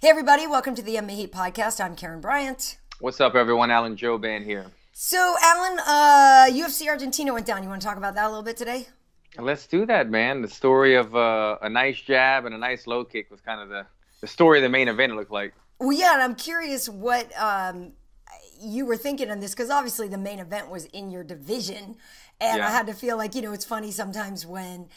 Hey everybody, welcome to the MMA podcast. I'm Karyn Bryant. What's up everyone? Alan Jouban here. So Alan, UFC Argentina went down. You want to talk about that a little bit today? Let's do that, man. The story of a nice jab and a nice low kick was kind of the story of the main event, it looked like. Well, yeah, and I'm curious what you were thinking on this, because obviously the main event was in your division, and I had to feel like, it's funny sometimes when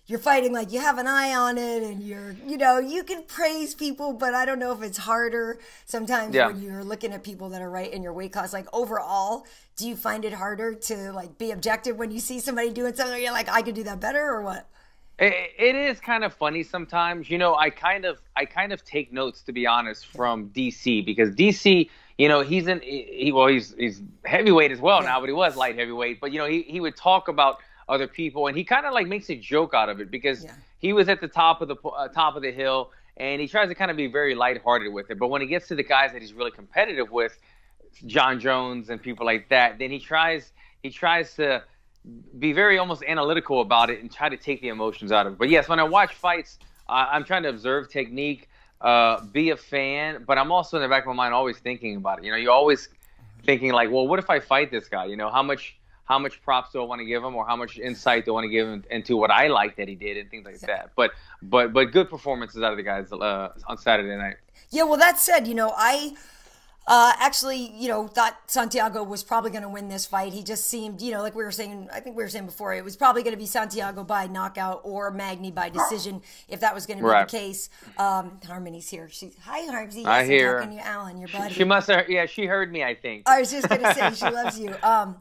you're fighting, like you have an eye on it and you can praise people, but I don't know if it's harder sometimes when you're looking at people that are right in your weight class. Like overall, do you find it harder to like be objective when you see somebody doing something where you're like, I could do that better, or what? It is kind of funny sometimes. I kind of take notes, to be honest, from DC, because DC, he's heavyweight as well now, but he was light heavyweight. But he would talk about other people, and he kind of like makes a joke out of it, because he was at the top of the hill, and he tries to kind of be very lighthearted with it. But when he gets to the guys that he's really competitive with, John Jones and people like that, then he tries to be very almost analytical about it and try to take the emotions out of it. But yes, when I watch fights, I'm trying to observe technique, be a fan, but I'm also in the back of my mind always thinking about it. You're always thinking like, well, what if I fight this guy? How much props do I want to give him, or how much insight do I want to give him into what I like that he did and things like that. But good performances out of the guys on Saturday night. Yeah, well, that said, I actually, thought Santiago was probably going to win this fight. He just seemed, like I think we were saying before, it was probably going to be Santiago by knockout or Magny by decision, if that was going to be the case. Harmony's here. Hi, Harmsy. Yes, I hear her. I'm talking to you, Alan, your buddy. She must have, she heard me, I think. I was just going to say, she loves you.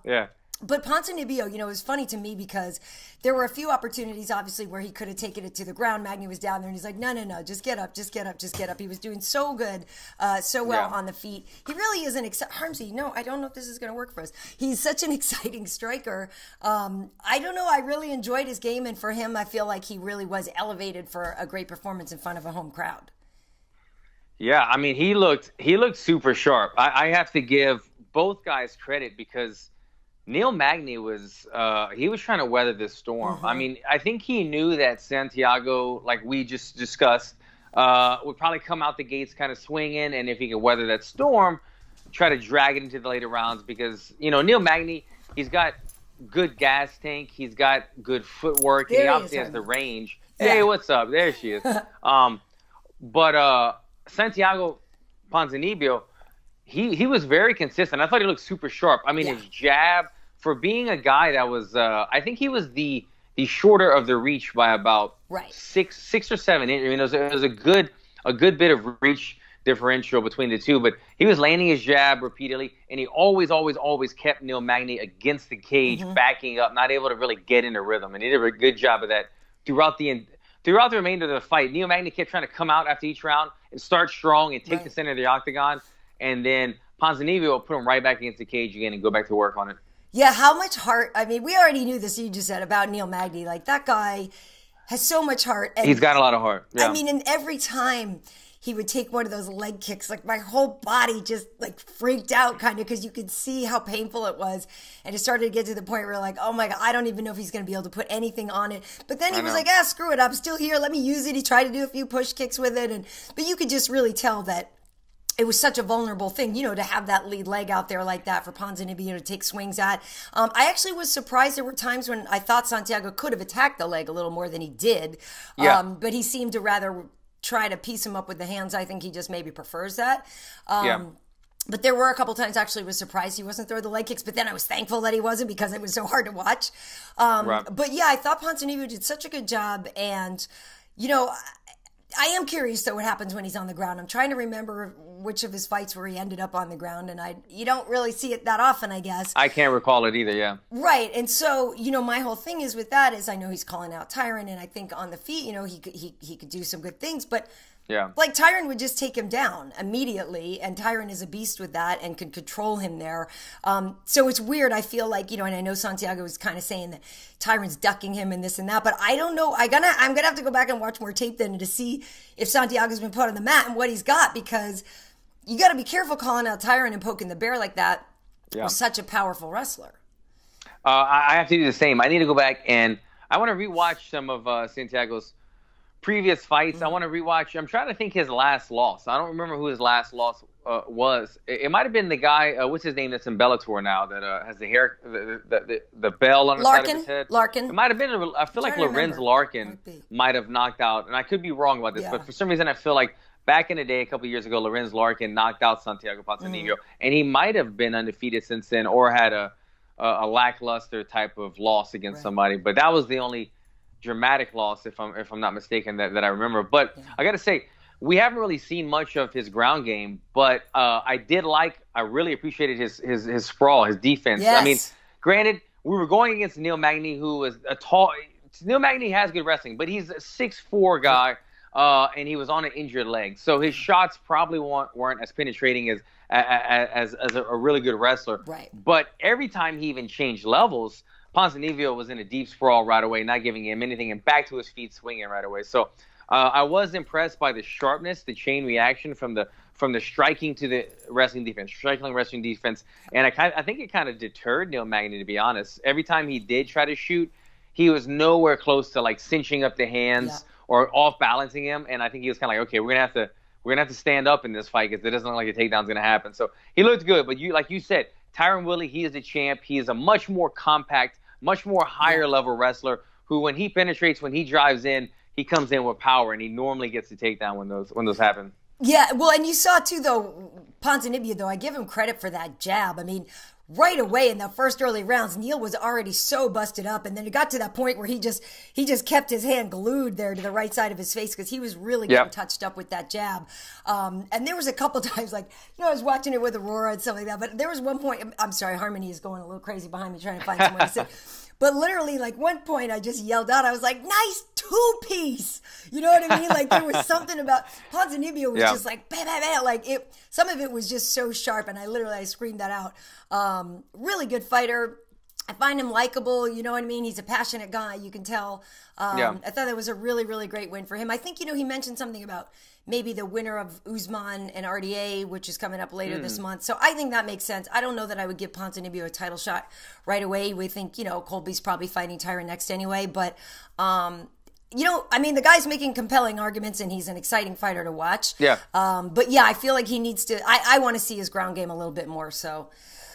Yeah. But Ponzinibbio, it was funny to me because there were a few opportunities, obviously, where he could have taken it to the ground. Magny was down there, and he's like, no, just get up. He was doing so good, so well on the feet. He really is Harmsy, no, I don't know if this is going to work for us. He's such an exciting striker. I don't know. I really enjoyed his game, and for him, I feel like he really was elevated for a great performance in front of a home crowd. Yeah, I mean, he looked super sharp. I have to give both guys credit, because Neil Magny was trying to weather this storm. Mm-hmm. I mean, I think he knew that Santiago, like we just discussed, would probably come out the gates kind of swinging, and if he could weather that storm, try to drag it into the later rounds, because, Neil Magny, he's got good gas tank, he's got good footwork, and he obviously has the range. Yeah. Hey, what's up? There she is. But Santiago Ponzinibbio, he was very consistent. I thought he looked super sharp. I mean, his jab, for being a guy that was, I think he was the shorter of the reach by about 6 or 7 inches. I mean, it was a good bit of reach differential between the two, but he was landing his jab repeatedly, and he always kept Neil Magny against the cage, backing up, not able to really get into rhythm, and he did a good job of that throughout the remainder of the fight. Neil Magny kept trying to come out after each round and start strong and take the center of the octagon, and then Ponzinibbio will put him right back against the cage again and go back to work on it. Yeah, how much heart? I mean, we already knew this, you just said, about Neil Magny. Like, that guy has so much heart. And he's got a lot of heart. Yeah. I mean, and every time he would take one of those leg kicks, like, my whole body just, like, freaked out, kind of, because you could see how painful it was. And it started to get to the point where, like, oh, my God, I don't even know if he's going to be able to put anything on it. But then he was like, screw it, I'm still here. Let me use it. He tried to do a few push kicks with it. But you could just really tell that it was such a vulnerable thing, to have that lead leg out there like that for Ponzinibbio to take swings at. I actually was surprised. There were times when I thought Santiago could have attacked the leg a little more than he did. But he seemed to rather try to piece him up with the hands. I think he just maybe prefers that. But there were a couple times actually was surprised he wasn't throwing the leg kicks, but then I was thankful that he wasn't, because it was so hard to watch. But yeah, I thought Ponzinibbio did such a good job, and, I am curious, though, what happens when he's on the ground. I'm trying to remember which of his fights where he ended up on the ground, and you don't really see it that often, I guess. I can't recall it either, yeah. Right, and so, my whole thing is with that is I know he's calling out Darren, and I think on the feet, he could do some good things, but yeah, like Darren would just take him down immediately, and Darren is a beast with that and could control him there. So it's weird. I feel like, and I know Santiago was kind of saying that Darren's ducking him and this and that, but I don't know. I'm gonna have to go back and watch more tape then to see if Santiago's been put on the mat and what he's got, because you got to be careful calling out Darren and poking the bear like that. Yeah. With such a powerful wrestler. I have to do the same. I need to go back and I want to rewatch some of Santiago's previous fights. I want to rewatch. I'm trying to think his last loss. I don't remember who his last loss was. It might have been the guy. What's his name? That's in Bellator now. That has the hair, the bell on the side of his head. Larkin. It might have been. I feel like Lorenz Larkin might have knocked out, and I could be wrong about this, but for some reason I feel like back in the day, a couple of years ago, Lorenz Larkin knocked out Santiago Ponzinibbio, and he might have been undefeated since then, or had a lackluster type of loss against somebody. But that was the only dramatic loss, if I'm not mistaken, that I remember. But I got to say, we haven't really seen much of his ground game, but I really appreciated his sprawl, his defense. Yes. I mean, granted, we were going against Neil Magny, who was a tall. Neil Magny has good wrestling, but he's a 6'4" guy, and he was on an injured leg, so his shots probably weren't as penetrating as a really good wrestler. Right. But every time he even changed levels, Ponzinibbio was in a deep sprawl right away, not giving him anything, and back to his feet, swinging right away. So I was impressed by the sharpness, the chain reaction from the striking to the wrestling defense, and I think it kind of deterred Neil Magny, to be honest. Every time he did try to shoot, he was nowhere close to like cinching up the hands or off balancing him, and I think he was kind of like, okay, we're gonna have to stand up in this fight because it doesn't look like a takedown's gonna happen. So he looked good, but like you said, Tyron Woodley, he is a champ. He is a much more compact, much more higher level wrestler who, when he penetrates, when he drives in, he comes in with power, and he normally gets the takedown when those happen. Yeah, well, and you saw too, though, Ponzinibbio, though, I give him credit for that jab. I mean, right away in the first early rounds, Neil was already so busted up, and then it got to that point where he just kept his hand glued there to the right side of his face because he was really getting touched up with that jab. And there was a couple times, like, I was watching it with Aurora and stuff like that, but there was one point, I'm sorry, Harmony is going a little crazy behind me trying to find somewhere to sit. But literally, like, one point I just yelled out, I was like, nice two-piece. You know what I mean? Like, there was something about Ponzinibbio was just like, bam, bam, bam. Like, some of it was just so sharp, and I screamed that out. Really good fighter. I find him likable. You know what I mean? He's a passionate guy. You can tell. I thought that was a really, really great win for him. I think, he mentioned something about maybe the winner of Usman and RDA, which is coming up later this month. So I think that makes sense. I don't know that I would give Ponzinibbio a title shot right away. We think, Colby's probably fighting Tyron next anyway. But, the guy's making compelling arguments, and he's an exciting fighter to watch. Yeah. But, I feel like he needs to – I want to see his ground game a little bit more. So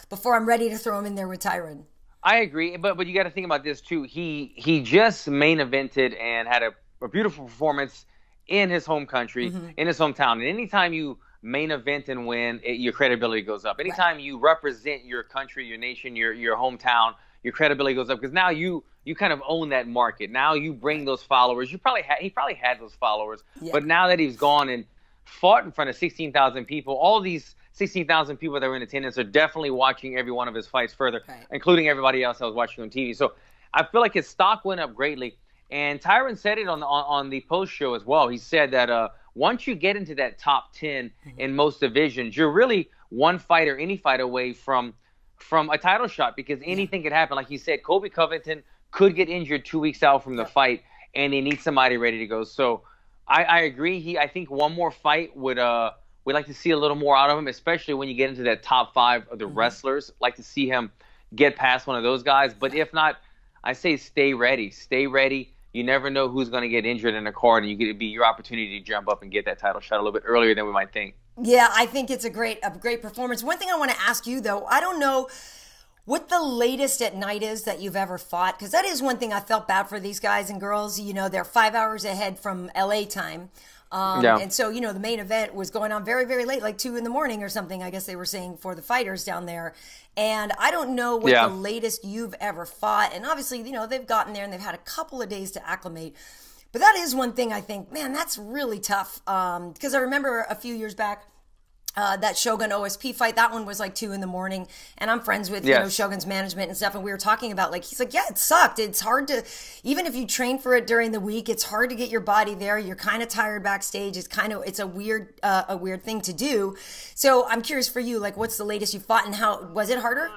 before I'm ready to throw him in there with Tyron. I agree, but you got to think about this too. He just main evented and had a beautiful performance in his home country, in his hometown. And anytime you main event and win, your credibility goes up. Anytime you represent your country, your nation, your hometown, your credibility goes up because now you kind of own that market. Now you bring those followers. He probably had those followers, but now that he's gone and fought in front of 16,000 people, all these 16,000 people that were in attendance are definitely watching every one of his fights further, including everybody else that was watching on TV. So I feel like his stock went up greatly. And Tyron said it on the post show as well. He said that once you get into that top 10 in most divisions, you're really one fight or any fight away from a title shot because anything could happen. Like he said, Colby Covington could get injured 2 weeks out from the fight, and they need somebody ready to go. So I agree. I think one more fight would we'd like to see a little more out of him, especially when you get into that top 5 of the wrestlers. Like to see him get past one of those guys. But if not, I say stay ready. Stay ready. You never know who's going to get injured in a card, and you get to be your opportunity to jump up and get that title shot a little bit earlier than we might think. Yeah, I think it's a great performance. One thing I want to ask you, though, I don't know what the latest at night is that you've ever fought, because that is one thing I felt bad for these guys and girls. They're 5 hours ahead from LA time. And so, the main event was going on very, very late, like 2 a.m. or something, I guess they were saying, for the fighters down there. And I don't know what the latest you've ever fought. And obviously, they've gotten there and they've had a couple of days to acclimate. But that is one thing I think, man, that's really tough. Because I remember a few years back, that Shogun OSP fight, that one was like 2 a.m. and I'm friends with Shogun's management and stuff, and we were talking about, like, he's like, it sucked. It's hard to, even if you train for it during the week, it's hard to get your body there. You're kind of tired backstage. It's a weird thing to do. So I'm curious for you, like, what's the latest you fought, and how was it harder?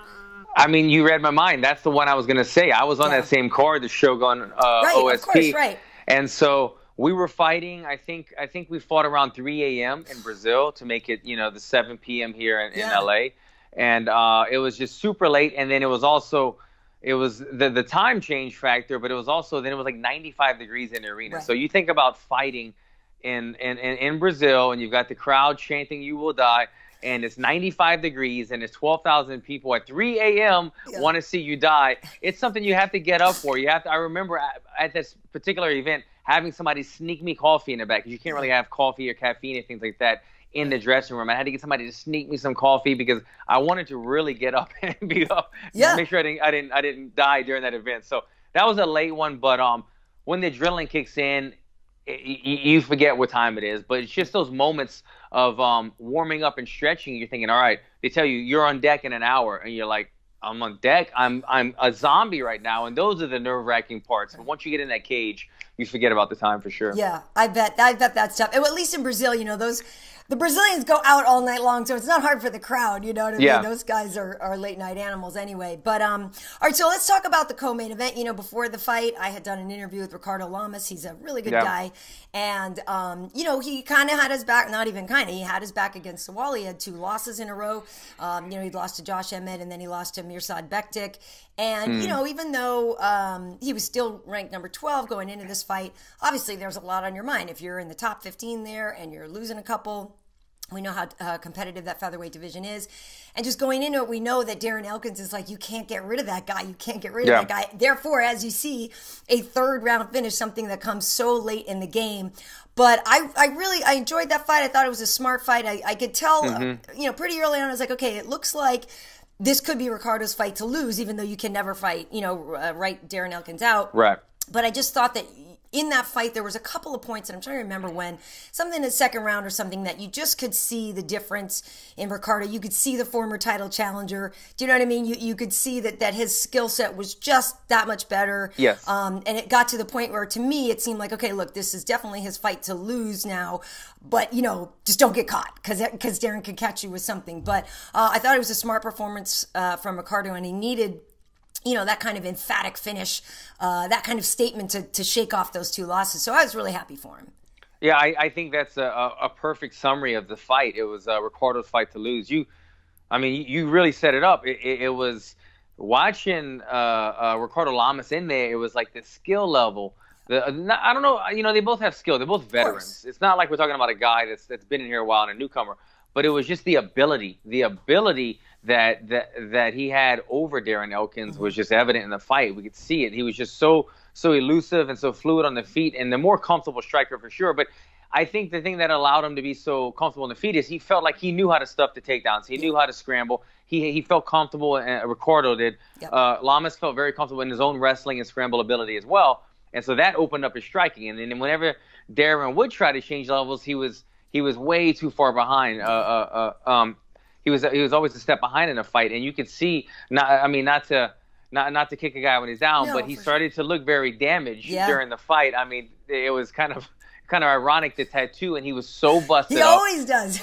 I mean, you read my mind. That's the one I was going to say. I was on that same card, the Shogun OSP. Of course, right. And so we were fighting, I think we fought around 3 a.m. in Brazil to make it, the 7 p.m. here in LA. And it was just super late. And then it was it was the time change factor, but it was also then it was like 95 degrees in the arena. Right. So you think about fighting in Brazil, and you've got the crowd chanting "You will die," and it's 95 degrees, and it's 12,000 people at 3 a.m. want to see you die. It's something you have to get up for. You have to. I remember at this particular event having somebody sneak me coffee in the back, because you can't really have coffee or caffeine and things like that in the dressing room. I had to get somebody to sneak me some coffee because I wanted to really get up and be up. Make sure I didn't die during that event. So that was a late one, but when the adrenaline kicks in, you forget what time it is. But it's just those moments of warming up and stretching. You're thinking, all right, they tell you you're on deck in an hour, and you're like, I'm on deck. I'm a zombie right now, and those are the nerve-wracking parts. But once you get in that cage, you forget about the time for sure. Yeah, I bet that's tough. Well, at least in Brazil, the Brazilians go out all night long, so it's not hard for the crowd. You know what I mean? Those guys are late night animals anyway. But all right, so let's talk about the co-main event. Before the fight, I had done an interview with Ricardo Lamas. He's a really good guy, and he kind of had his back. Not even kind of. He had his back against the wall. He had 2 losses in a row. He lost to H.E.A.T, and then he lost to Mirsad Bektic. And even though he was still ranked number 12 going into this fight, obviously there's a lot on your mind. If you're in the top 15 there and you're losing a couple, we know how competitive that featherweight division is. And just going into it, we know that Darren Elkins is like, you can't get rid of that guy. You can't get rid of that guy. Therefore, as you see, a 3rd round finish, something that comes so late in the game. But I enjoyed that fight. I thought it was a smart fight. I could tell, pretty early on, I was like, okay, it looks like this could be Ricardo's fight to lose, even though you can never fight, write Darren Elkins out. Right. But I just thought that in that fight, there was a couple of points, and I'm trying to remember when, something in the 2nd round or something, that you just could see the difference in Ricardo. You could see the former title challenger. Do you know what I mean? You could see that his skill set was just that much better. Yes. And it got to the point where, to me, it seemed like, okay, look, this is definitely his fight to lose now. But, just don't get caught, because Darren could catch you with something. But I thought it was a smart performance from Ricardo, and he needed that kind of emphatic finish, that kind of statement to shake off those 2 losses. So I was really happy for him. Yeah, I think that's a perfect summary of the fight. It was Ricardo's fight to lose. You really set it up. It was watching Ricardo Lamas in there. It was like the skill level. I don't know. They both have skill. They're both veterans. It's not like we're talking about a guy that's been in here a while and a newcomer. But it was just the ability that he had over Darren Elkins was just evident in the fight. We could see it. He was just so elusive and so fluid on the feet, and the more comfortable striker for sure. But I think the thing that allowed him to be so comfortable on the feet is he felt like he knew how to stuff the takedowns. He knew how to scramble. He felt comfortable, and Ricardo did. Yep. Lamas felt very comfortable in his own wrestling and scramble ability as well. And so that opened up his striking. And then whenever Darren would try to change levels, he was way too far behind. He was always a step behind in a fight, and you could see not to kick a guy when he's down, but he started to look very damaged during the fight. I mean, it was kind of ironic, the tattoo, and he was so busted up. He always does.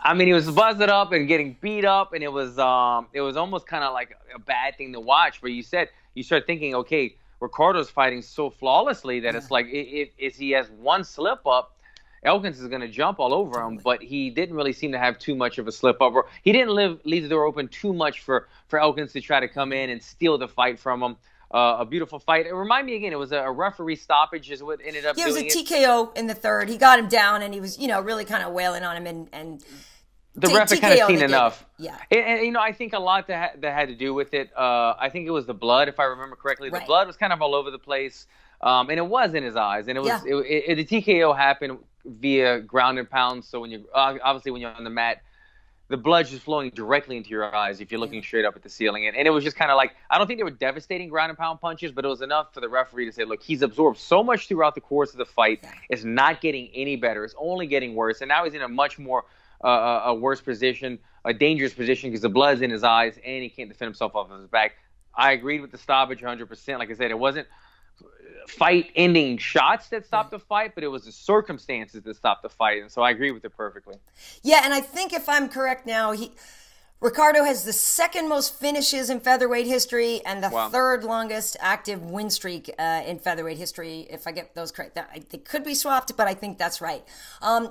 I mean, he was busted up and getting beat up, and it was almost kind of like a bad thing to watch. But you start thinking, okay, Ricardo's fighting so flawlessly that it's like if he has one slip up, Elkins is going to jump all over him, but he didn't really seem to have too much of a slip up. Or he didn't leave the door open too much for Elkins to try to come in and steal the fight from him. A beautiful fight. It reminded me again, it was a referee stoppage is what ended up doing it. Yeah, it was a TKO in the 3rd. He got him down, and he was, really kind of wailing on him. And the ref had kind of seen enough. Yeah. And I think a lot that had to do with it, I think it was the blood, if I remember correctly. The blood was kind of all over the place. And it was in his eyes. And it was the TKO happened via ground and pound. So when you're on the mat, the blood's just flowing directly into your eyes if you're looking straight up at the ceiling. And it was just kind of like, I don't think they were devastating ground and pound punches, but it was enough for the referee to say, look, he's absorbed so much throughout the course of the fight. It's not getting any better. It's only getting worse. And now he's in a much more a worse position, a dangerous position, because the blood's in his eyes and he can't defend himself off of his back. I agreed with the stoppage 100%. Like I said, it wasn't fight-ending shots that stopped the fight, but it was the circumstances that stopped the fight, and so I agree with it perfectly. Yeah, and I think if I'm correct now, Ricardo has the second most finishes in featherweight history and the Wow. third longest active win streak in featherweight history. If I get those correct, they could be swapped, but I think that's right.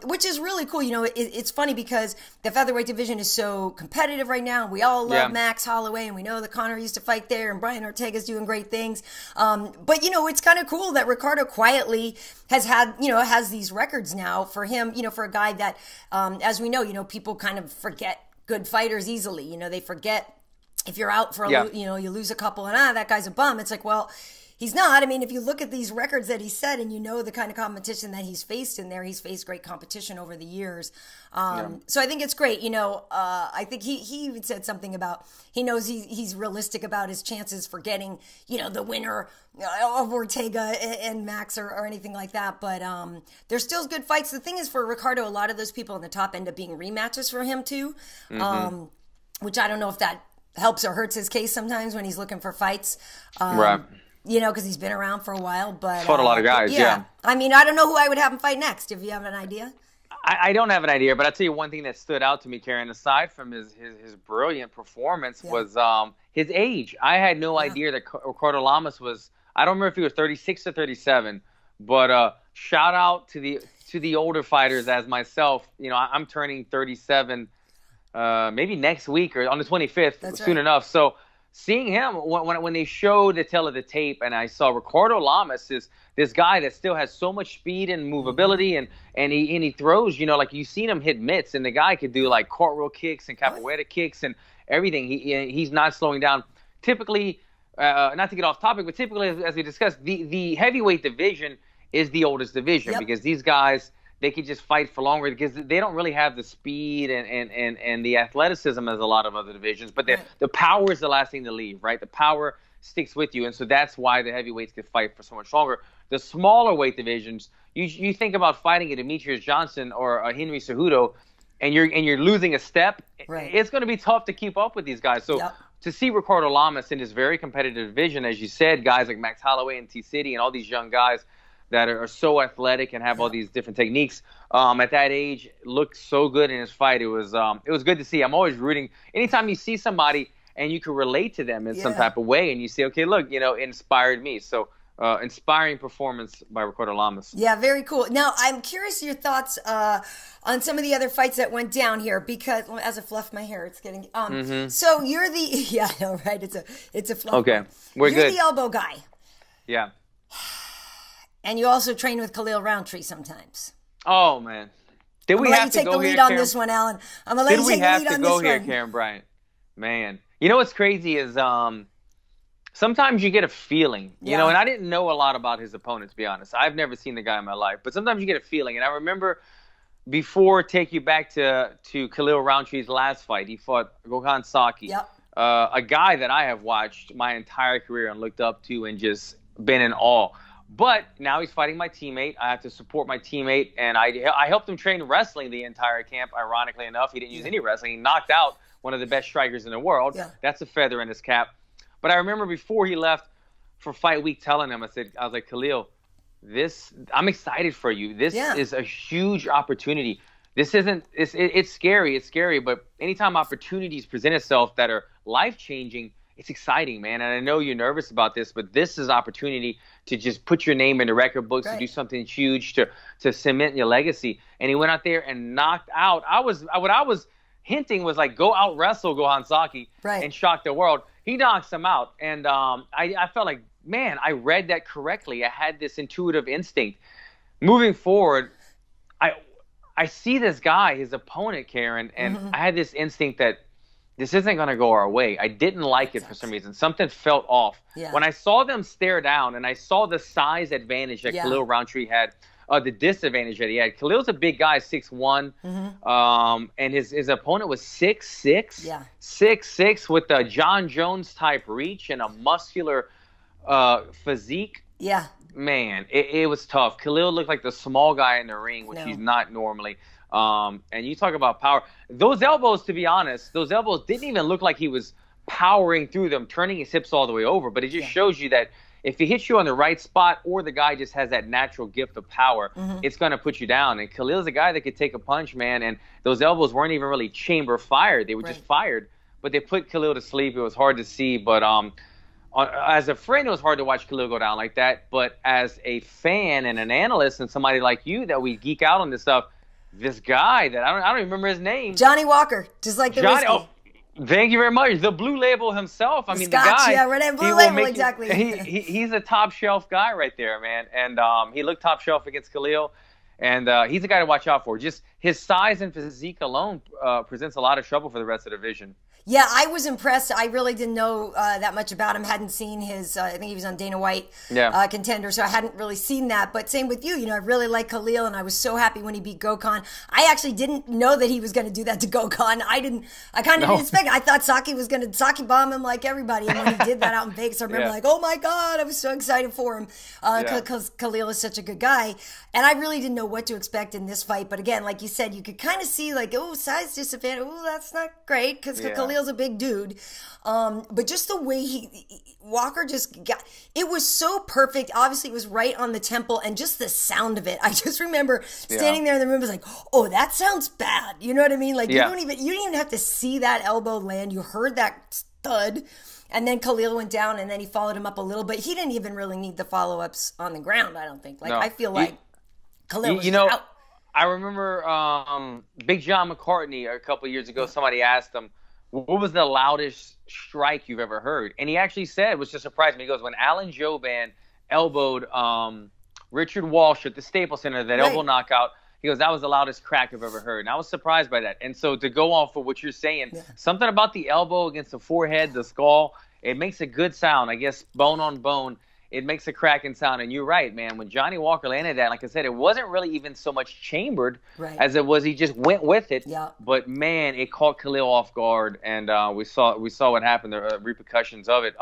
Which is really cool. You know, it's funny because the featherweight division is so competitive right now. We all love Max Holloway, and we know that Conor used to fight there, and Bryant Ortega's doing great things. But you know, it's kind of cool that Ricardo quietly has these records now for him. You know, for a guy that, as we know, people kind of forget good fighters easily. You know, they forget if you're out for you lose a couple and that guy's a bum. It's like, well, he's not. I mean, if you look at these records that he set and you know the kind of competition that he's faced in there, he's faced great competition over the years. So I think it's great. You know, I think he even said something about he knows he's realistic about his chances for getting, the winner of Ortega and Max or anything like that. But there's still good fights. The thing is, for Ricardo, a lot of those people on the top end up being rematches for him too, which I don't know if that helps or hurts his case sometimes when he's looking for fights. Right. Because he's been around for a while. But fought a lot of guys, yeah. I mean, I don't know who I would have him fight next, if you have an idea. I don't have an idea, but I'll tell you one thing that stood out to me, Karyn, aside from his brilliant performance, was his age. I had no idea that Ricardo Lamas was, I don't remember if he was 36 or 37, but shout out to the older fighters as myself. I'm turning 37 maybe next week or on the 25th, soon enough. So seeing him, when they showed the tail of the tape and I saw Ricardo Lamas is this guy that still has so much speed and movability and he throws, like you've seen him hit mitts, and the guy could do like cartwheel kicks and capoeira kicks and everything. He's not slowing down. Typically, not to get off topic, but typically, as we discussed, the heavyweight division is the oldest division because these guys, they could just fight for longer because they don't really have the speed and the athleticism as a lot of other divisions. But the power is the last thing to leave, right? The power sticks with you. And so that's why the heavyweights can fight for so much longer. The smaller weight divisions, you think about fighting a Demetrius Johnson or a Henry Cejudo, and you're losing a step. Right. It's going to be tough to keep up with these guys. So to see Ricardo Lamas in this very competitive division, as you said, guys like Max Holloway and T-City and all these young guys that are so athletic and have all these different techniques at that age, looked so good in his fight. It was good to see. I'm always rooting. Anytime you see somebody and you can relate to them in some type of way, and you say, okay, look, it inspired me. So inspiring performance by Ricardo Lamas. Yeah, very cool. Now, I'm curious your thoughts on some of the other fights that went down here, because as I fluff my hair, it's getting so you're the I know, right? It's a fluff. Okay, you're good. The elbow guy. Yeah. And you also train with Khalil Rountree sometimes. Oh, man. Did we have to take the lead on this one, Alan? I'm going to let you take the lead on this one. Did we have to go here, Karyn Bryant? Man. You know what's crazy is sometimes you get a feeling, and I didn't know a lot about his opponent, to be honest. I've never seen the guy in my life. But sometimes you get a feeling. And I remember take you back to Khalil Rountree's last fight. He fought Gohan Saki, a guy that I have watched my entire career and looked up to and just been in awe. But now he's fighting my teammate. I have to support my teammate, and I helped him train wrestling the entire camp. Ironically enough, he didn't use any wrestling. He knocked out one of the best strikers in the world. Yeah. That's a feather in his cap. But I remember before he left for fight week, telling him, I was like, Khalil, I'm excited for you. This is a huge opportunity. This isn't. It's scary. It's scary. But anytime opportunities present itself that are life-changing, it's exciting, man. And I know you're nervous about this, but this is an opportunity to just put your name in the record books, to do something huge, to cement your legacy. And he went out there and knocked out. What I was hinting was like, go out wrestle Gohan Saki and shock the world. He knocks him out. And I felt like, man, I read that correctly. I had this intuitive instinct. Moving forward, I see this guy, his opponent, Karyn, and I had this instinct that this isn't going to go our way. I didn't like it for some reason. Something felt off. Yeah. When I saw them stare down and I saw the size advantage that Khalil Rountree had, the disadvantage that he had. Khalil's a big guy, 6'1", and his opponent was 6'6", 6'6", with a John Jones type reach and a muscular physique. Yeah. Man, it was tough. Khalil looked like the small guy in the ring, which he's not normally. And you talk about power. Those elbows, to be honest, didn't even look like he was powering through them, turning his hips all the way over. But it just shows you that if he hits you on the right spot, or the guy just has that natural gift of power, it's going to put you down. And Khalil's a guy that could take a punch, man. And those elbows weren't even really chamber fired. They were just fired. but they put Khalil to sleep. It was hard to see, but as a friend, it was hard to watch Khalil go down like that. But as a fan and an analyst and somebody like you that we geek out on this stuff, this guy that I don't even remember his name. Johnny Walker, just like the whiskey. Oh, thank you very much. The Blue Label himself. I mean, Scotch, the guy. Yeah, Red Blue Label, exactly. He's a top shelf guy right there, man. And he looked top shelf against Khalil. And he's a guy to watch out for. Just his size and physique alone presents a lot of trouble for the rest of the division. Yeah, I was impressed. I really didn't know that much about him. Hadn't seen his, I think he was on Dana White Contender, so I hadn't really seen that. But same with you. I really like Khalil, and I was so happy when he beat Gokhan. I actually didn't know that he was going to do that to Gokhan. I kind of didn't expect it. I thought Saki was going to Saki bomb him like everybody. And when he did that out in Vegas, I remember oh my God, I was so excited for him because Khalil is such a good guy. And I really didn't know what to expect in this fight. But again, like you said, you could kind of see size disadvantage. Oh, that's not great because Khalil's a big dude. But just the way Walker just got, it was so perfect. Obviously, it was right on the temple, and just the sound of it. I just remember standing there in the room, was like, oh, that sounds bad. You know what I mean? Like you didn't even have to see that elbow land. You heard that thud. And then Khalil went down, and then he followed him up a little bit. He didn't even really need the follow-ups on the ground, I don't think. I feel like Khalil was out. I remember Big John McCartney a couple of years ago, somebody asked him, what was the loudest strike you've ever heard? And he actually said, which just surprised me, he goes, when Alan Jouban elbowed Richard Walsh at the Staples Center, that elbow knockout, he goes, that was the loudest crack I've ever heard. And I was surprised by that. And so to go off of what you're saying, something about the elbow against the forehead, the skull, it makes a good sound. I guess bone on bone, it makes a cracking sound. And you're right, man. When Johnny Walker landed that, like I said, it wasn't really even so much chambered as it was he just went with it. Yeah. But, man, it caught Khalil off guard, and we saw what happened, the repercussions of it.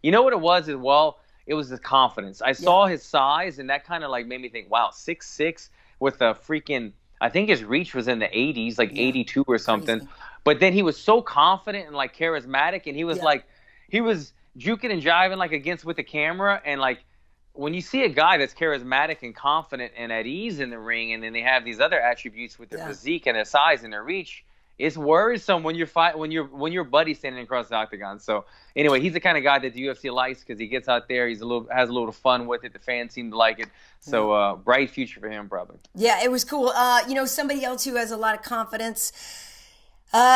You know what it was as well? It was the confidence. I saw his size, and that kind of made me think, wow, 6'6", with a freaking, I think his reach was in the 80s, 82 or something. Crazy. But then he was so confident and charismatic, and he was he was juking and jiving against with the camera. And when you see a guy that's charismatic and confident and at ease in the ring, and then they have these other attributes with their physique and their size and their reach, it's worrisome when when your buddy's standing across the octagon. So anyway, he's the kind of guy that the UFC likes because he gets out there, has a little fun with it. The fans seem to like it. So bright future for him probably. Yeah, it was cool. Somebody else who has a lot of confidence,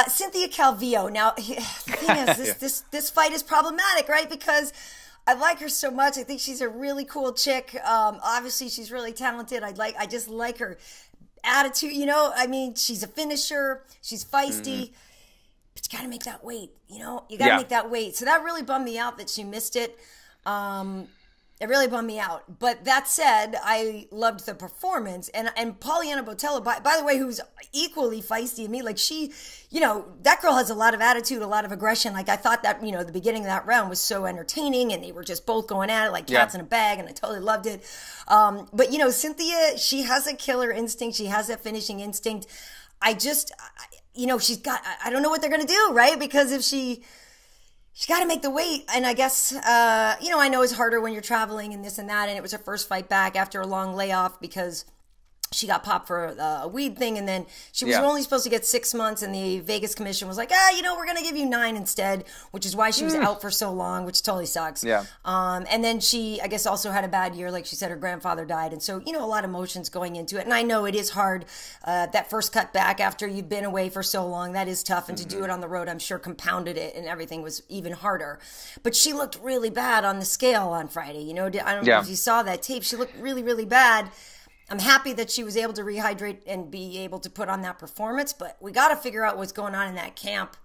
Cynthia Calvillo. Now, the thing is, this fight is problematic, right? Because I like her so much. I think she's a really cool chick. Obviously, she's really talented. I just like her attitude. She's a finisher. She's feisty. But you got to make that weight. You got to make that weight. So that really bummed me out that she missed it. It really bummed me out. But that said, I loved the performance. And Pollyanna Botello, by the way, who's equally feisty to me, she, that girl has a lot of attitude, a lot of aggression. I thought that, the beginning of that round was so entertaining, and they were just both going at it like cats in a bag, and I totally loved it. But, Cynthia, she has a killer instinct. She has that finishing instinct. She's got, I don't know what they're going to do, right? Because if she's got to make the weight. And I guess, I know it's harder when you're traveling and this and that. And it was her first fight back after a long layoff because she got popped for a weed thing. And then she was only supposed to get 6 months. And the Vegas commission was like, we're going to give you 9 instead, which is why she was out for so long, which totally sucks. Yeah. And then she, I guess, also had a bad year. Like she said, her grandfather died. And so, a lot of emotions going into it. And I know it is hard, that first cut back after you've been away for so long. That is tough. And to do it on the road, I'm sure compounded it, and everything was even harder. But she looked really bad on the scale on Friday. I don't know if you saw that tape. She looked really, really bad. I'm happy that she was able to rehydrate and be able to put on that performance, but we got to figure out what's going on in that camp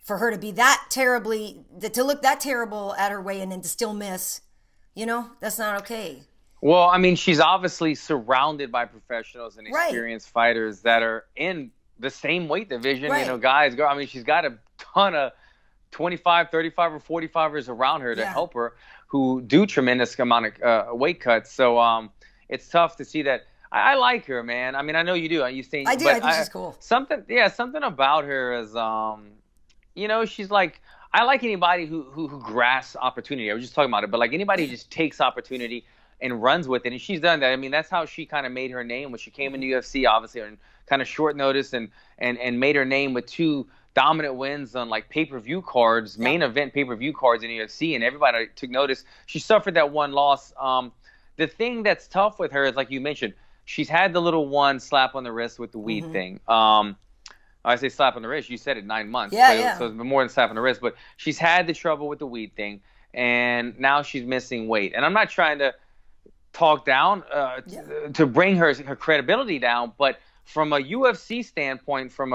for her to be to look that terrible at her weigh-in and to still miss. That's not okay. Well, she's obviously surrounded by professionals and experienced fighters that are in the same weight division, guys, girls. She's got a ton of 25, 35, or 45ers around her to help her who do tremendous amount of weight cuts. So, it's tough to see that. I like her, man. I know you do. I do. I think she's cool. Something about her is, she's I like anybody who grasps opportunity. I was just talking about it, but anybody who just takes opportunity and runs with it, and she's done that. That's how she kind of made her name when she came into UFC, obviously, on kind of short notice, and made her name with two dominant wins on like pay-per-view cards, main event pay-per-view cards in UFC, and everybody took notice. She suffered that one loss. The thing that's tough with her is, like you mentioned, she's had the little one slap on the wrist with the weed thing. I say slap on the wrist. You said it 9 months. So it's been more than slap on the wrist. But she's had the trouble with the weed thing, and now she's missing weight. And I'm not trying to talk down to bring her credibility down, but from a UFC standpoint, from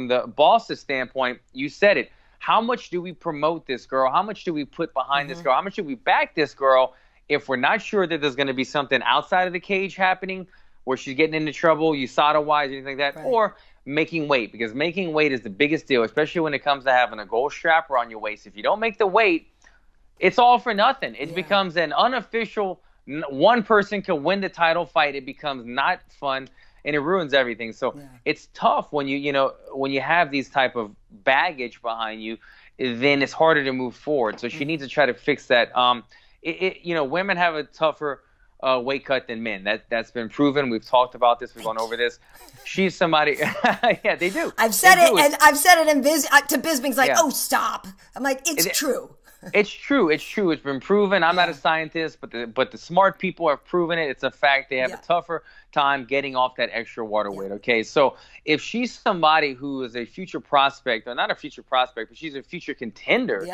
the boss's standpoint, you said it. How much do we promote this girl? How much do we put behind this girl? How much do we back this girl if we're not sure that there's going to be something outside of the cage happening where she's getting into trouble, USADA-wise, anything like that, or making weight? Because making weight is the biggest deal, especially when it comes to having a gold strap around your waist. If you don't make the weight, it's all for nothing. It becomes an unofficial, one person can win the title fight. It becomes not fun, and it ruins everything. So it's tough when when you have these type of baggage behind you, then it's harder to move forward. So she needs to try to fix that. Women have a tougher weight cut than men. That's been proven. We've talked about this. We've gone over this. She's somebody. Yeah, they do. I've said it, and I've said it in to Bisping's like, oh, stop. I'm like, it's true. It's true. It's true. It's been proven. I'm not a scientist, but the smart people have proven it. It's a fact. They have a tougher time getting off that extra water weight. Okay, so if she's somebody who is a future prospect, or not a future prospect, but she's a future contender,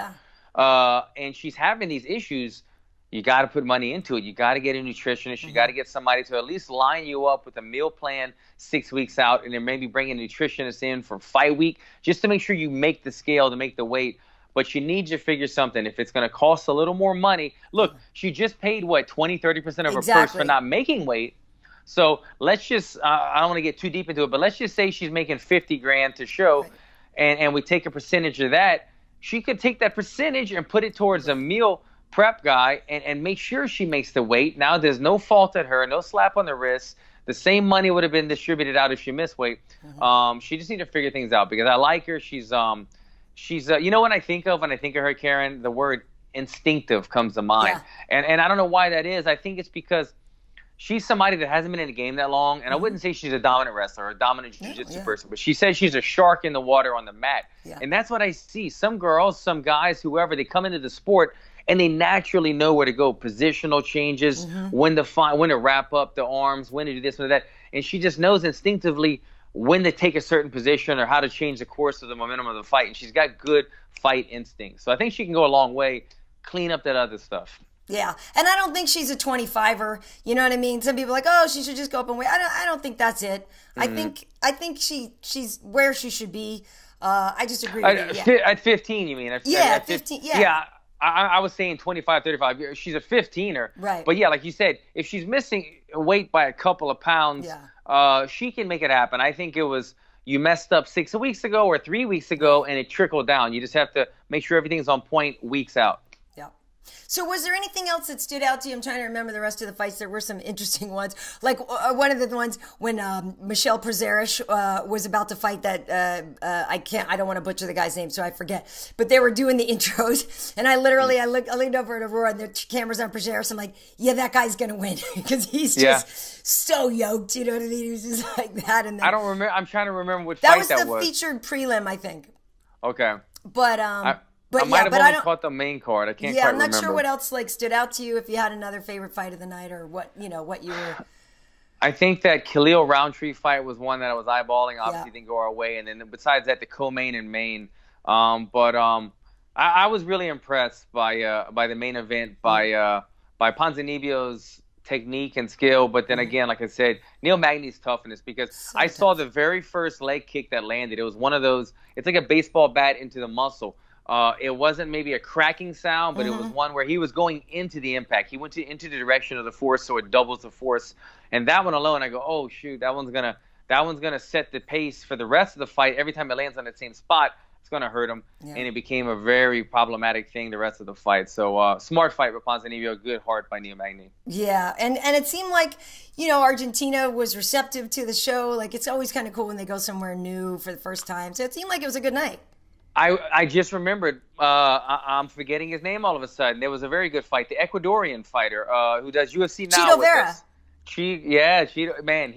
and she's having these issues, you got to put money into it. You got to get a nutritionist. You got to get somebody to at least line you up with a meal plan 6 weeks out, and then maybe bring a nutritionist in for fight week just to make sure you make the scale to make the weight. But you need to figure something. If it's going to cost a little more money, look, she just paid, 20-30% of her purse for not making weight. So let's just, I don't want to get too deep into it, but let's just say she's making $50,000 to show, and we take a percentage of that. She could take that percentage and put it towards a meal prep guy and make sure she makes the weight. Now there's no fault at her, no slap on the wrist. The same money would have been distributed out if she missed weight. She just needs to figure things out, because I like her. She's you know what I think of when I think of her, Karyn? The word instinctive comes to mind. And I don't know why that is. I think it's because she's somebody that hasn't been in the game that long, and I wouldn't say she's a dominant wrestler or a dominant jiu-jitsu person, but she says she's a shark in the water on the mat. And that's what I see. Some girls, some guys, whoever, they come into the sport and they naturally know where to go. Positional changes, when to wrap up the arms, when to do this, when to that. And she just knows instinctively when to take a certain position or how to change the course of the momentum of the fight. And she's got good fight instincts. So I think she can go a long way, clean up that other stuff. Yeah, and I don't think she's a 25er. You know what I mean? Some people are like, oh, she should just go up and wait. I don't think that's it. I think she's where she should be. I just agree with you. At 15, you mean? At 15. Yeah. I was saying 25, 35. She's a 15er. Right. But yeah, like you said, if she's missing weight by a couple of pounds, she can make it happen. I think it was you messed up 6 weeks ago or 3 weeks ago, and it trickled down. You just have to make sure everything's on point weeks out. So was there anything else that stood out to you? I'm trying to remember the rest of the fights. There were some interesting ones. Like one of the ones when Michel Prazeres was about to fight that I don't want to butcher the guy's name, so I forget. But they were doing the intros, and I leaned over at Aurora, and the camera's on Prazeres. I'm like, yeah, that guy's going to win because he's just so yoked. You know what I mean? He was just like that. And then, I don't remember. I'm trying to remember what fight that was. That was the featured prelim, I think. Okay. But I might have only caught the main card. I can't quite remember. Yeah, I'm not sure what else stood out to you. If you had another favorite fight of the night, or what you were. I think that Khalil Rountree fight was one that I was eyeballing. Obviously, didn't go our way, and then besides that, the co-main and main. I was really impressed by the main event by Ponzinibbio's technique and skill. But then again, like I said, Neil Magny's toughness, because I saw the very first leg kick that landed. It was one of those. It's like a baseball bat into the muscle. It wasn't maybe a cracking sound, but it was one where he was going into the impact. He went into the direction of the force, so it doubles the force. And that one alone, I go, oh shoot, that one's gonna set the pace for the rest of the fight. Every time it lands on the same spot, it's gonna hurt him. And it became a very problematic thing the rest of the fight. So smart fight with Ponzinibbio, good heart by Neil Magny. Yeah, and it seemed like Argentina was receptive to the show. Like, it's always kind of cool when they go somewhere new for the first time. So it seemed like it was a good night. I just remembered, I'm forgetting his name all of a sudden. There was a very good fight. The Ecuadorian fighter who does UFC now. Chito Vera. Chito, man,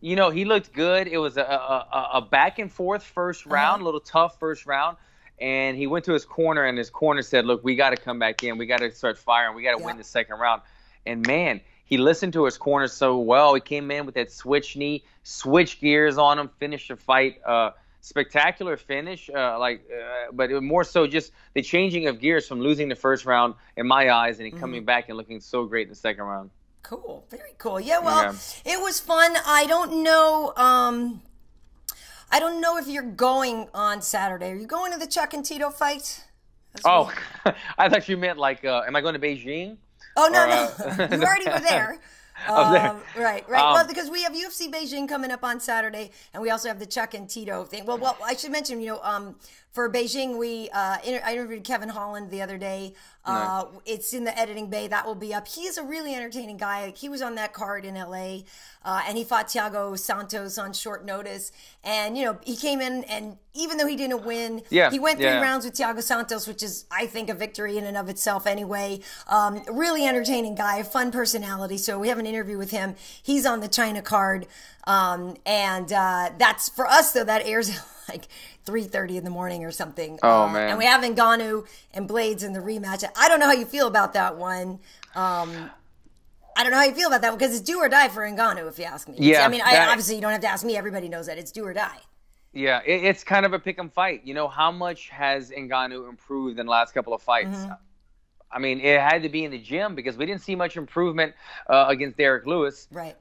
he looked good. It was a back and forth first round, a little tough first round. And he went to his corner, and his corner said, look, we got to come back in. We got to start firing. We got to win the second round. And, man, he listened to his corner so well. He came in with that switch knee, switch gears on him, finished the fight. Spectacular finish, but more so just the changing of gears from losing the first round, in my eyes, and he coming back and looking so great in the second round. Cool. Very cool. Yeah, well, it was fun. I don't know if you're going on Saturday. Are you going to the Chuck and Tito fight? I thought you meant am I going to Beijing? Oh, no. You already were there. Right. Well, because we have UFC Beijing coming up on Saturday, and we also have the Chuck and Tito thing. Well, I should mention, for Beijing, I interviewed Kevin Holland the other day. Nice. It's in the editing bay. That will be up. He is a really entertaining guy. He was on that card in LA, and he fought Thiago Santos on short notice. And, he came in, and even though he didn't win, he went 3 rounds with Thiago Santos, which is, I think, a victory in and of itself anyway. Really entertaining guy, fun personality. So we have an interview with him. He's on the China card. And that's, for us, though, that airs like 3:30 in the morning or something. Oh, man. And we have Ngannou and Blaydes in the rematch. I don't know how you feel about that one. I don't know how you feel about that one, because it's do or die for Ngannou, if you ask me. Yeah. Obviously, you don't have to ask me. Everybody knows that. It's do or die. Yeah, it's kind of a pick 'em fight. How much has Ngannou improved in the last couple of fights? Mm-hmm. I mean, it had to be in the gym, because we didn't see much improvement against Derek Lewis. Right.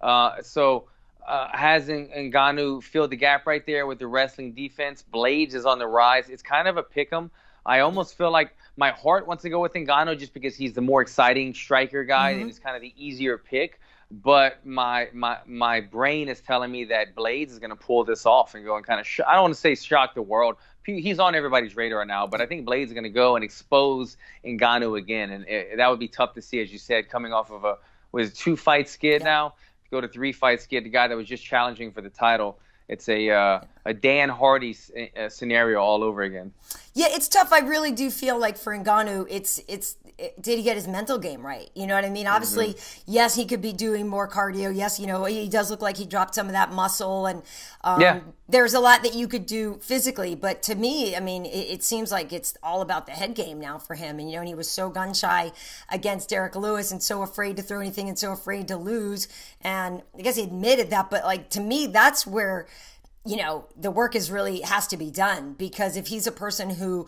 Has Ngannou filled the gap right there with the wrestling defense? Blaydes is on the rise. It's kind of a pick 'em. I almost feel like my heart wants to go with Ngannou just because he's the more exciting striker guy and he's kind of the easier pick. But my brain is telling me that Blaydes is going to pull this off and go and kind of I don't want to say shock the world. He's on everybody's radar now, but I think Blaydes is going to go and expose Ngannou again, and that would be tough to see, as you said, coming off of a 2-fight skid now. Go to 3-fight skid, the guy that was just challenging for the title. It's a Dan Hardy scenario all over again. Yeah, it's tough. I really do feel like for Ngannou, did he get his mental game right? You know what I mean? Obviously, yes, he could be doing more cardio. Yes, he does look like he dropped some of that muscle, and there's a lot that you could do physically. But to me, I mean, it seems like it's all about the head game now for him. And, and he was so gun shy against Derek Lewis and so afraid to throw anything and so afraid to lose. And I guess he admitted that. But, to me, that's where the work has to be done, because if he's a person who,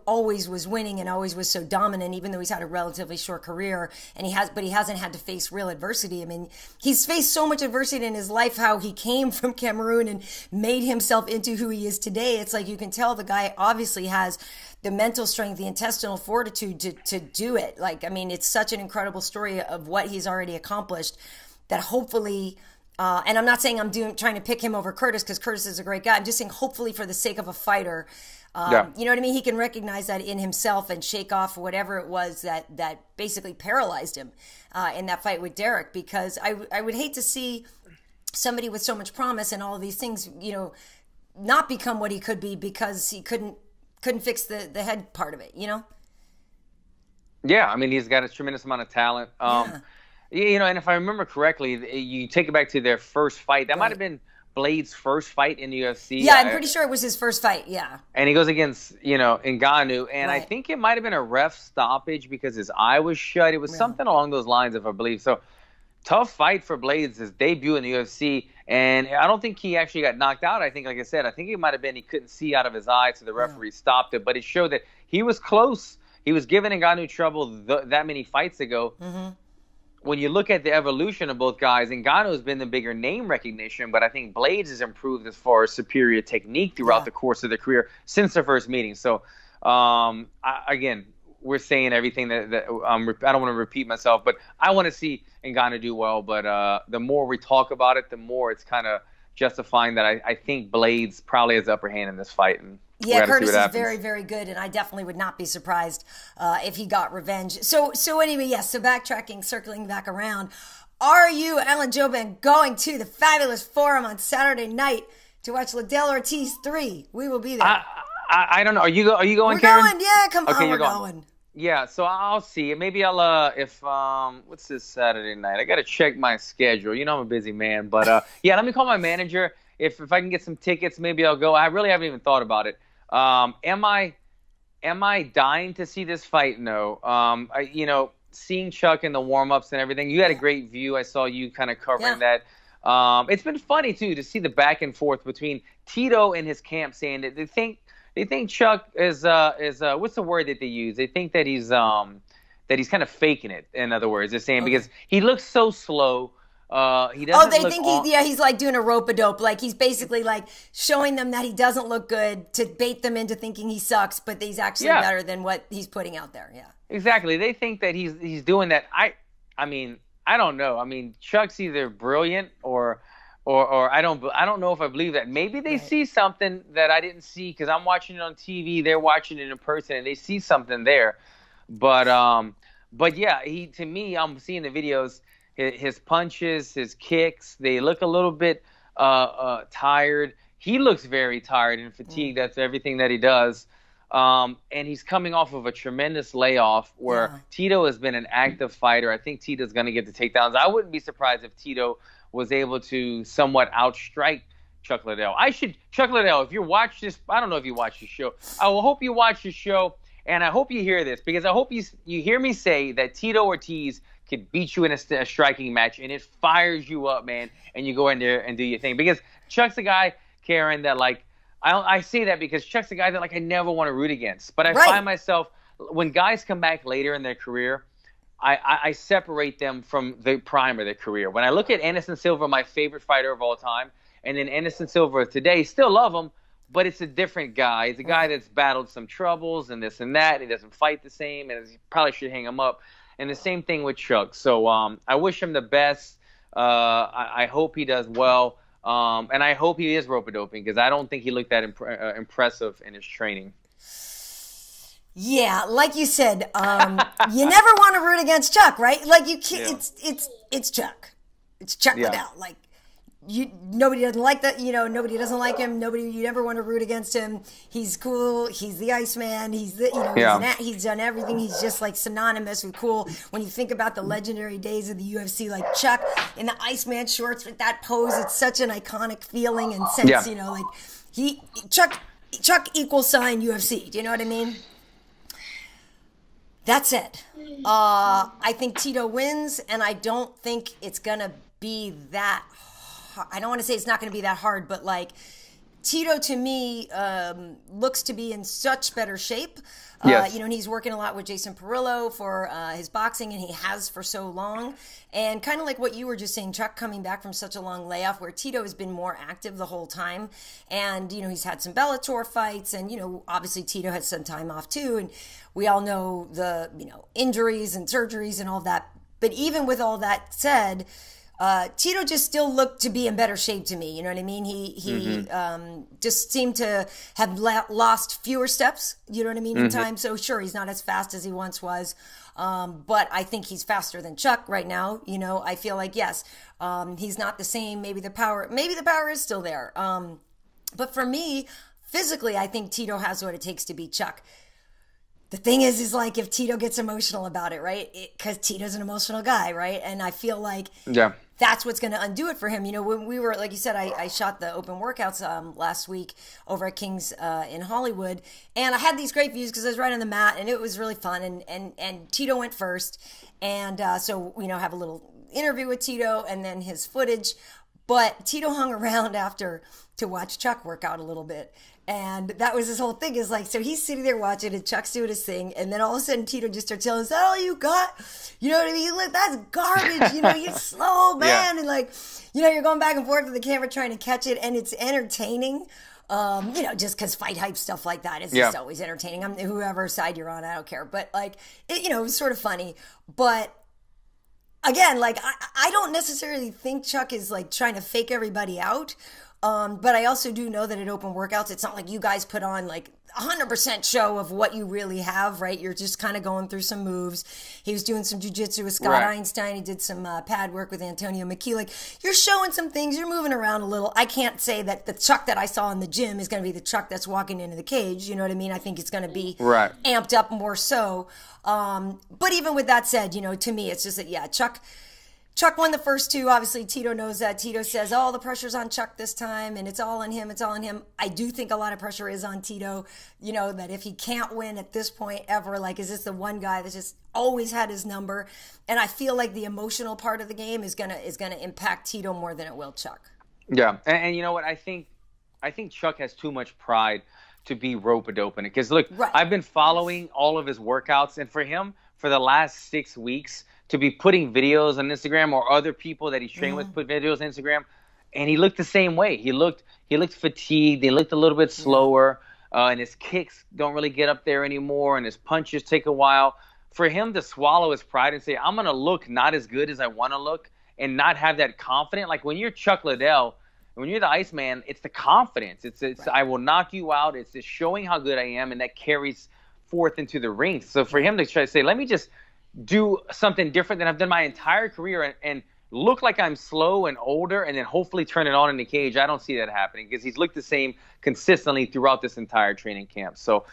always was winning and always was so dominant, even though he's had a relatively short career, and he hasn't had to face real adversity. I mean, he's faced so much adversity in his life, how he came from Cameroon and made himself into who he is today. It's like, you can tell the guy obviously has the mental strength, the intestinal fortitude to do it. It's such an incredible story of what he's already accomplished, that hopefully, and I'm not saying I'm trying to pick him over Curtis, because Curtis is a great guy. I'm just saying, hopefully, for the sake of a fighter, you know what I mean? He can recognize that in himself and shake off whatever it was that basically paralyzed him in that fight with Derek. Because I would hate to see somebody with so much promise and all of these things, not become what he could be because he couldn't fix the head part of it. Yeah, I mean, he's got a tremendous amount of talent. And if I remember correctly, you take it back to their first fight. That might have been Blaydes' first fight in the UFC. Yeah, I'm pretty sure it was his first fight, yeah. And he goes against, Ngannou. And I think it might have been a ref stoppage because his eye was shut. It was something along those lines, if I believe. So, tough fight for Blaydes, his debut in the UFC. And I don't think he actually got knocked out. I think, like I said, it might have been he couldn't see out of his eye, so the referee stopped it. But it showed that he was close. He was giving Ngannou trouble that many fights ago. Mm-hmm. When you look at the evolution of both guys, Ngannou has been the bigger name recognition, but I think Blaydes has improved as far as superior technique throughout the course of their career since their first meeting. So, again, we're saying everything that I don't want to repeat myself, but I want to see Ngannou do well. But the more we talk about it, the more it's kind of justifying that I think Blaydes probably has the upper hand in this fight. And yeah, Curtis is very, very good, and I definitely would not be surprised if he got revenge. So anyway, yes, so backtracking, circling back around, are you, Alan Jouban, going to the Fabulous Forum on Saturday night to watch Liddell Ortiz 3? We will be there. I don't know. Are you going, We're Karyn? going, yeah, come on, we're going. Yeah, so I'll see. Maybe I'll if what's this Saturday night? I gotta check my schedule. You know I'm a busy man, but yeah, let me call my manager. If I can get some tickets, maybe I'll go. I really haven't even thought about it. Am I dying to see this fight? No. Seeing Chuck in the warm-ups and everything, you had a great view. I saw you kind of covering that. It's been funny too to see the back and forth between Tito and his camp saying that they think Chuck is what's the word that they use? They think that he's kind of faking it. In other words, they're saying because he looks so slow. He doesn't. They think he's like doing a rope-a-dope. Like he's basically like showing them that he doesn't look good to bait them into thinking he sucks, but he's actually better than what he's putting out there. Yeah. Exactly. They think that he's doing that. I mean, I don't know. I mean, Chuck's either brilliant or I don't know if I believe that. Maybe they see something that I didn't see because I'm watching it on TV. They're watching it in person and they see something there. But yeah, to me, I'm seeing the videos. His punches, his kicks, they look a little bit tired. He looks very tired and fatigued. That's everything that he does. And he's coming off of a tremendous layoff where Tito has been an active fighter. I think Tito's going to get the takedowns. I wouldn't be surprised if Tito was able to somewhat outstrike Chuck Liddell. Chuck Liddell, if you watch this, I don't know if you watch the show. I will hope you watch the show, and I hope you hear this because I hope you hear me say that Tito Ortiz could beat you in a striking match, and it fires you up, man, and you go in there and do your thing. Because Chuck's a guy, Karyn, that like I say that because Chuck's a guy that like I never want to root against. But I find myself when guys come back later in their career, I separate them from the prime of their career. When I look at Anderson Silva, my favorite fighter of all time, and then Anderson Silva today, still love him, but it's a different guy. It's a guy that's battled some troubles and this and that. He doesn't fight the same, and he probably should hang him up. And the same thing with Chuck. So I wish him the best. I hope he does well. And I hope he is rope-a-doping because I don't think he looked that impressive in his training. Yeah, like you said, you never want to root against Chuck, right? Like you can't. It's Chuck. It's Chuck Liddell. Like nobody doesn't like that. Nobody doesn't like him. You never want to root against him. He's cool. He's the Iceman. He's he's done everything. He's just like synonymous with cool. When you think about the legendary days of the UFC, like Chuck in the Iceman shorts with that pose, it's such an iconic feeling and sense. Yeah. Chuck equals sign UFC. Do you know what I mean? That said, I think Tito wins, and I don't think it's gonna be that. I don't want to say it's not going to be that hard, but like Tito to me looks to be in such better shape. Yes. And he's working a lot with Jason Perillo for his boxing, and he has for so long. And kind of like what you were just saying, Chuck coming back from such a long layoff where Tito has been more active the whole time. And, he's had some Bellator fights, and, obviously Tito had some time off too. And we all know the, injuries and surgeries and all that. But even with all that said, Tito just still looked to be in better shape to me. You know what I mean? He just seemed to have lost fewer steps, you know what I mean, in time. So sure, he's not as fast as he once was. But I think he's faster than Chuck right now. I feel like, yes, he's not the same. Maybe the power is still there. But for me, physically, I think Tito has what it takes to beat Chuck. The thing is like if Tito gets emotional about it, right? Because Tito's an emotional guy, right? And I feel like that's what's going to undo it for him. When we were, like you said, I shot the open workouts last week over at King's in Hollywood. And I had these great views because I was right on the mat, and it was really fun. And Tito went first. And so, have a little interview with Tito and then his footage. But Tito hung around after to watch Chuck work out a little bit. And that was his whole thing is like, so he's sitting there watching and Chuck's doing his thing. And then all of a sudden Tito just starts telling, is that all you got? You know what I mean? Like, that's garbage. You're slow, man. Yeah. And like, you're going back and forth with the camera trying to catch it. And it's entertaining. Just because fight hype stuff like that is just always entertaining. Whoever side you're on, I don't care. But like, it was sort of funny. But again, like, I don't necessarily think Chuck is like trying to fake everybody out. But I also do know that at open workouts, it's not like you guys put on like 100% show of what you really have, right? You're just kind of going through some moves. He was doing some jiu-jitsu with Scott Einstein. He did some pad work with Antonio McKee. Like, you're showing some things. You're moving around a little. I can't say that the Chuck that I saw in the gym is going to be the Chuck that's walking into the cage. You know what I mean? I think it's going to be amped up more so. But even with that said, to me, it's just that, Chuck won the first two. Obviously, Tito knows that. Tito says, the pressure's on Chuck this time, and it's all on him. It's all on him. I do think a lot of pressure is on Tito, that if he can't win at this point ever, like, is this the one guy that's just always had his number? And I feel like the emotional part of the game is gonna impact Tito more than it will Chuck. Yeah, and you know what? I think Chuck has too much pride to be rope-a-dope in it. Because, look, I've been following all of his workouts, and for him, for the last 6 weeks, to be putting videos on Instagram or other people that he's trained with put videos on Instagram, and he looked the same way. He looked fatigued. He looked a little bit slower, and his kicks don't really get up there anymore, and his punches take a while. For him to swallow his pride and say, I'm going to look not as good as I want to look and not have that confidence. Like when you're Chuck Liddell, when you're the Iceman, it's the confidence. It's I will knock you out. It's just showing how good I am, and that carries forth into the ring. So for him to try to say, let me just do something different than I've done my entire career and look like I'm slow and older and then hopefully turn it on in the cage, I don't see that happening because he's looked the same consistently throughout this entire training camp. So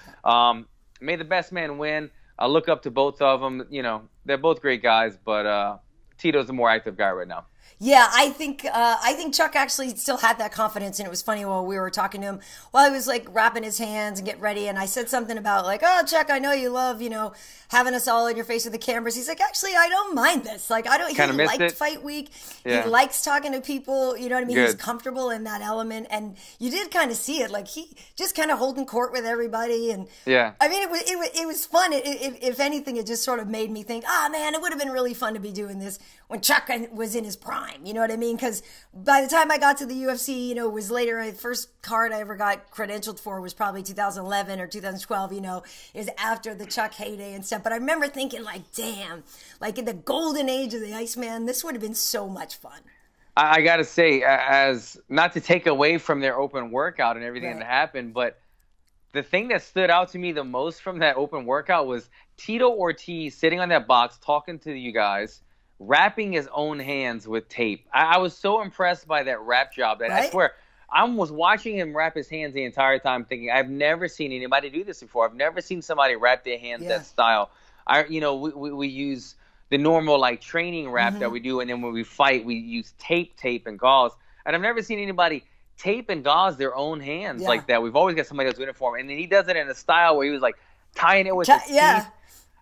may the best man win. I look up to both of them. They're both great guys, but Tito's the more active guy right now. Yeah, I think Chuck actually still had that confidence, and it was funny while we were talking to him while he was like wrapping his hands and getting ready, and I said something about like, oh, Chuck, I know you love, having us all in your face with the cameras. He's like, actually, I don't mind this. Like, he liked fight week. Yeah. He likes talking to people. You know what I mean? Good. He's comfortable in that element, and you did kind of see it. Like he just kind of holding court with everybody, and I mean, it was fun. If anything, it just sort of made me think, man, it would have been really fun to be doing this when Chuck was in his prime. You know what I mean? Because by the time I got to the UFC, it was later. The first card I ever got credentialed for was probably 2011 or 2012. It was after the Chuck heyday and stuff. But I remember thinking, like, damn, like in the golden age of the Iceman, this would have been so much fun. I got to say, as not to take away from their open workout and everything that happened, but the thing that stood out to me the most from that open workout was Tito Ortiz sitting on that box talking to you guys, wrapping his own hands with tape. I was so impressed by that wrap job that I swear I was watching him wrap his hands the entire time thinking, I've never seen anybody do this before. I've never seen somebody wrap their hands that style. We use the normal like training wrap that we do, and then when we fight, we use tape and gauze. And I've never seen anybody tape and gauze their own hands like that. We've always got somebody else doing it for him. And then he does it in a style where he was like tying it with his teeth.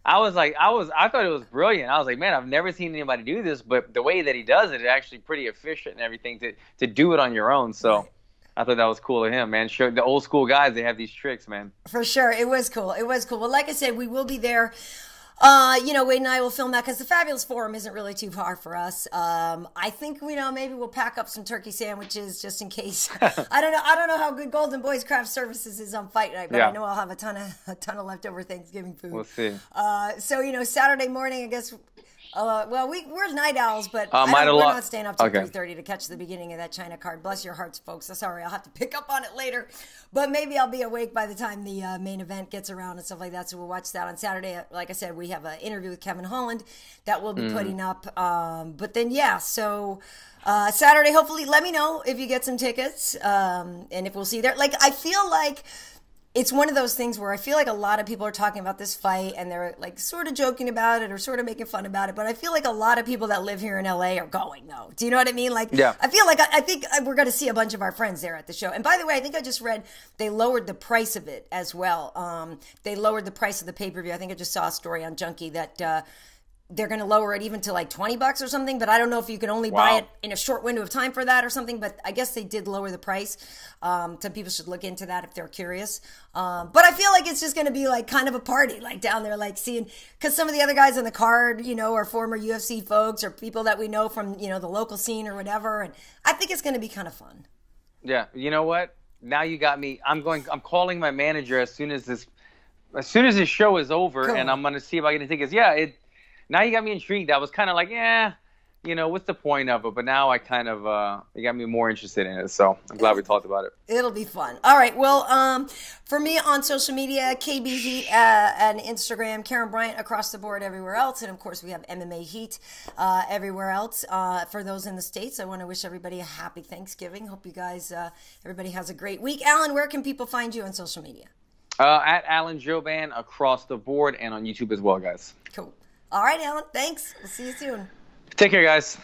I thought it was brilliant. I was like, man, I've never seen anybody do this, but the way that he does it is actually pretty efficient and everything to do it on your own. So I thought that was cool of him, man. Sure, the old school guys, they have these tricks, man. For sure. It was cool. Well, like I said, we will be there. Wade and I will film that because the Fabulous Forum isn't really too far for us. I think maybe we'll pack up some turkey sandwiches just in case. I don't know how good Golden Boys Craft Services is on fight night, but I know I'll have a ton of leftover Thanksgiving food. We'll see. So Saturday morning, I guess. We're night owls, but we're not staying up till 3:30 to catch the beginning of that China card. Bless your hearts, folks. Sorry, I'll have to pick up on it later. But maybe I'll be awake by the time the main event gets around and stuff like that. So we'll watch that on Saturday. Like I said, we have an interview with Kevin Holland that we'll be putting up. But then, so Saturday, hopefully, let me know if you get some tickets and if we'll see you there. Like, I feel like it's one of those things where I feel like a lot of people are talking about this fight and they're like sort of joking about it or sort of making fun about it. But I feel like a lot of people that live here in LA are going though. Do you know what I mean? Like, I feel like I think we're going to see a bunch of our friends there at the show. And by the way, I think I just read they lowered the price of it as well. They lowered the price of the pay-per-view. I think I just saw a story on Junkie that they're going to lower it even to like $20 or something, but I don't know if you can only buy it in a short window of time for that or something, but I guess they did lower the price. Some people should look into that if they're curious. But I feel like it's just going to be like kind of a party, like down there, like seeing, because some of the other guys on the card, are former UFC folks or people that we know from, the local scene or whatever. And I think it's going to be kind of fun. Yeah. You know what? Now you got me. I'm calling my manager as soon as this show is over, and I'm going to see if I can get tickets. Now you got me intrigued. I was kind of like, what's the point of it? But now I kind of, it got me more interested in it. So I'm glad we talked about it. It'll be fun. All right. Well, for me on social media, KBHeat and Instagram, Karyn Bryant across the board everywhere else. And of course, we have MMA Heat everywhere else. For those in the States, I want to wish everybody a happy Thanksgiving. Hope you guys, everybody has a great week. Alan, where can people find you on social media? At Alan Jouban across the board and on YouTube as well, guys. Cool. All right, Alan. Thanks. We'll see you soon. Take care, guys.